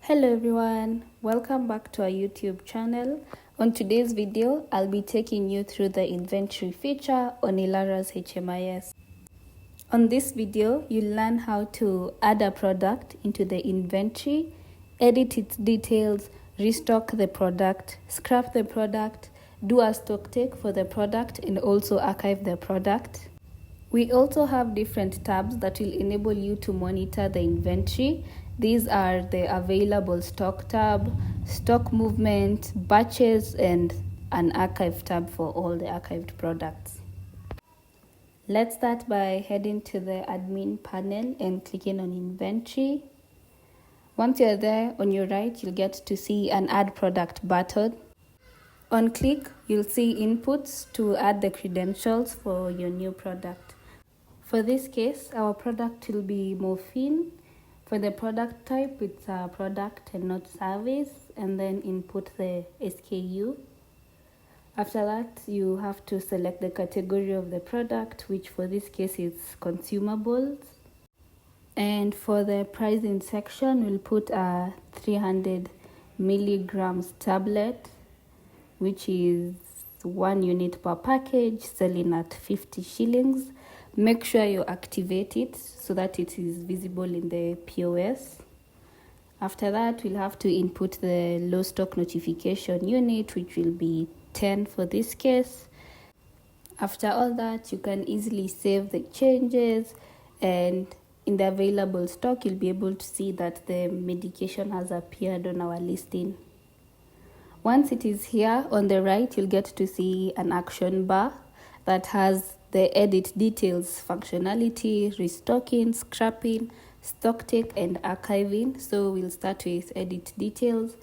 Hello everyone, welcome back to our YouTube channel. On today's video, I'll be taking you through the inventory feature on Ilara's HMIS. On this video, you'll learn how to add a product into the inventory, edit its details, restock the product, scrap the product, do a stock take for the product, and also archive the product. We also have different tabs that will enable you to monitor the inventory. These are the available stock tab, stock movement, batches, and an archive tab for all the archived products. Let's start by heading to the admin panel and clicking on inventory. Once you're there, on your right, you'll get to see an add product button. On click, you'll see inputs to add the credentials for your new product. For this case, our product will be morphine. For the product type, it's a product and not service, and then input the SKU. After that, you have to select the category of the product, which for this case is consumables. And for the pricing section, we'll put a 300 milligrams tablet, which is 1 unit per package, selling at 50 shillings. Make sure you activate it so that it is visible in the POS. After that, we'll have to input the low stock notification unit, which will be 10 for this case. After all that, you can easily save the changes, and in the available stock, you'll be able to see that the medication has appeared on our listing. Once it is here on the right, you'll get to see an action bar that has the edit details functionality, restocking, scrapping, stock take, and archiving. So we'll start with edit details.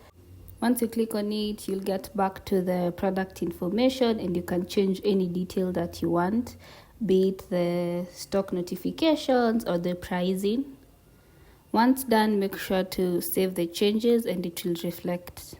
Once you click on it, you'll get back to the product information and you can change any detail that you want, be it the stock notifications or the pricing. Once done, make sure to save the changes and it will reflect.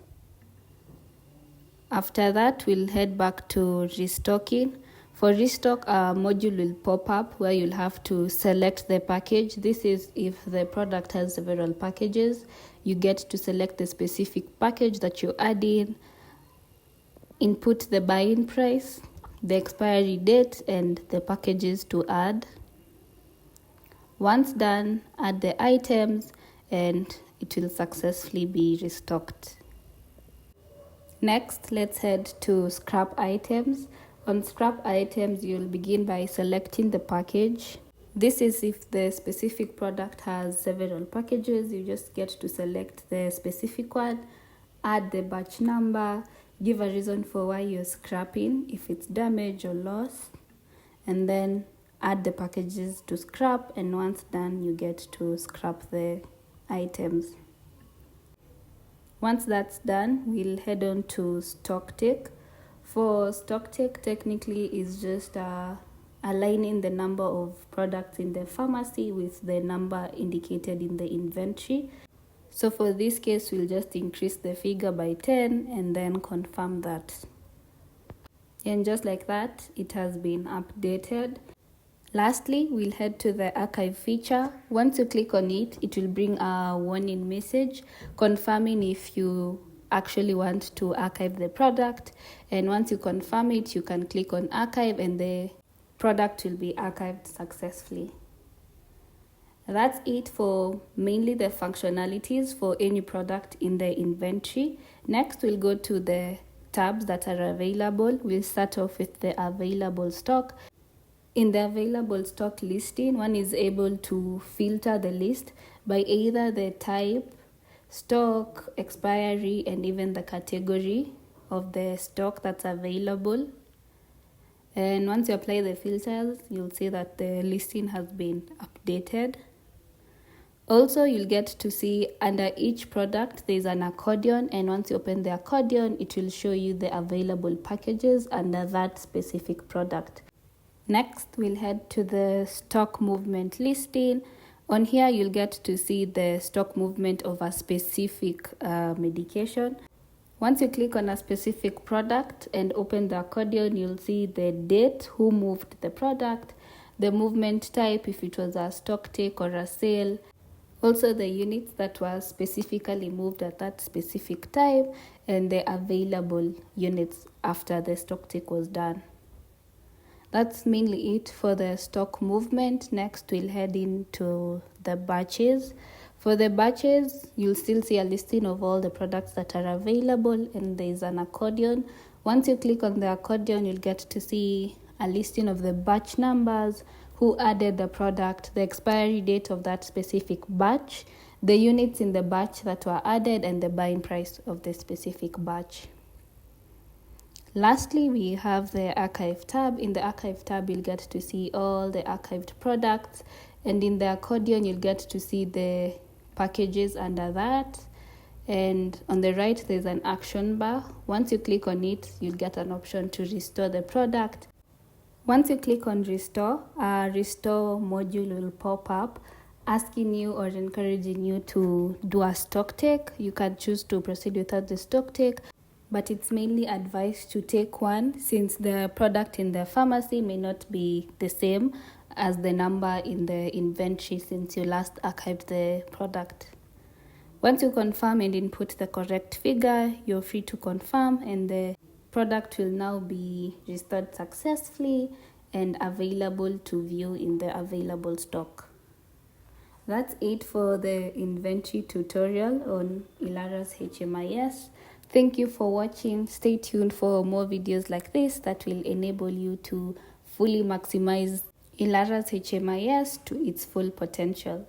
After that, we'll head back to restocking. For restock, a module will pop up where you'll have to select the package. This is if the product has several packages. You get to select the specific package that you add in, input the buy-in price, the expiry date, and the packages to add. Once done, add the items and it will successfully be restocked. Next, let's head to scrap items. On scrap items, you'll begin by selecting the package. This is if the specific product has several packages. You just get to select the specific one, add the batch number, give a reason for why you're scrapping, if it's damage or loss, and then add the packages to scrap, and once done, you get to scrap the items. Once that's done, we'll head on to stock take. For stock take, technically is just aligning the number of products in the pharmacy with the number indicated in the inventory. So for this case, we'll just increase the figure by 10 and then confirm that. And just like that, it has been updated. Lastly, we'll head to the archive feature. Once you click on it, it will bring a warning message confirming if you actually want to archive the product, and once you confirm it, you can click on archive and the product will be archived successfully. That's it for mainly the functionalities for any product in the inventory. Next, we'll go to the tabs that are available. We'll start off with the available stock. In the available stock listing, one is able to filter the list by either the type, stock, expiry, and even the category of the stock that's available. And once you apply the filters, you'll see that the listing has been updated. Also, you'll get to see under each product there's an accordion, and once you open the accordion, it will show you the available packages under that specific product. Next, we'll head to the stock movement listing. On here, you'll get to see the stock movement of a specific medication. Once you click on a specific product and open the accordion, you'll see the date, who moved the product, the movement type, if it was a stock take or a sale. Also the units that were specifically moved at that specific time, and the available units after the stock take was done. That's mainly it for the stock movement. Next, we'll head into the batches. For the batches, you'll still see a listing of all the products that are available, and there's an accordion. Once you click on the accordion, you'll get to see a listing of the batch numbers, who added the product, the expiry date of that specific batch, the units in the batch that were added, and the buying price of the specific batch. Lastly, we have the archive tab. In the archive tab, you'll get to see all the archived products, and in the accordion, you'll get to see the packages under that. And on the right, there's an action bar. Once you click on it, you'll get an option to restore the product. Once you click on restore, a restore module will pop up asking you or encouraging you to do a stock take. You can choose to proceed without the stock take, but it's mainly advised to take one since the product in the pharmacy may not be the same as the number in the inventory since you last archived the product. Once you confirm and input the correct figure, you're free to confirm, and the product will now be restored successfully and available to view in the available stock. That's it for the inventory tutorial on Ilara's HMIS. Thank you for watching. Stay tuned for more videos like this that will enable you to fully maximize Ilara's HMIS to its full potential.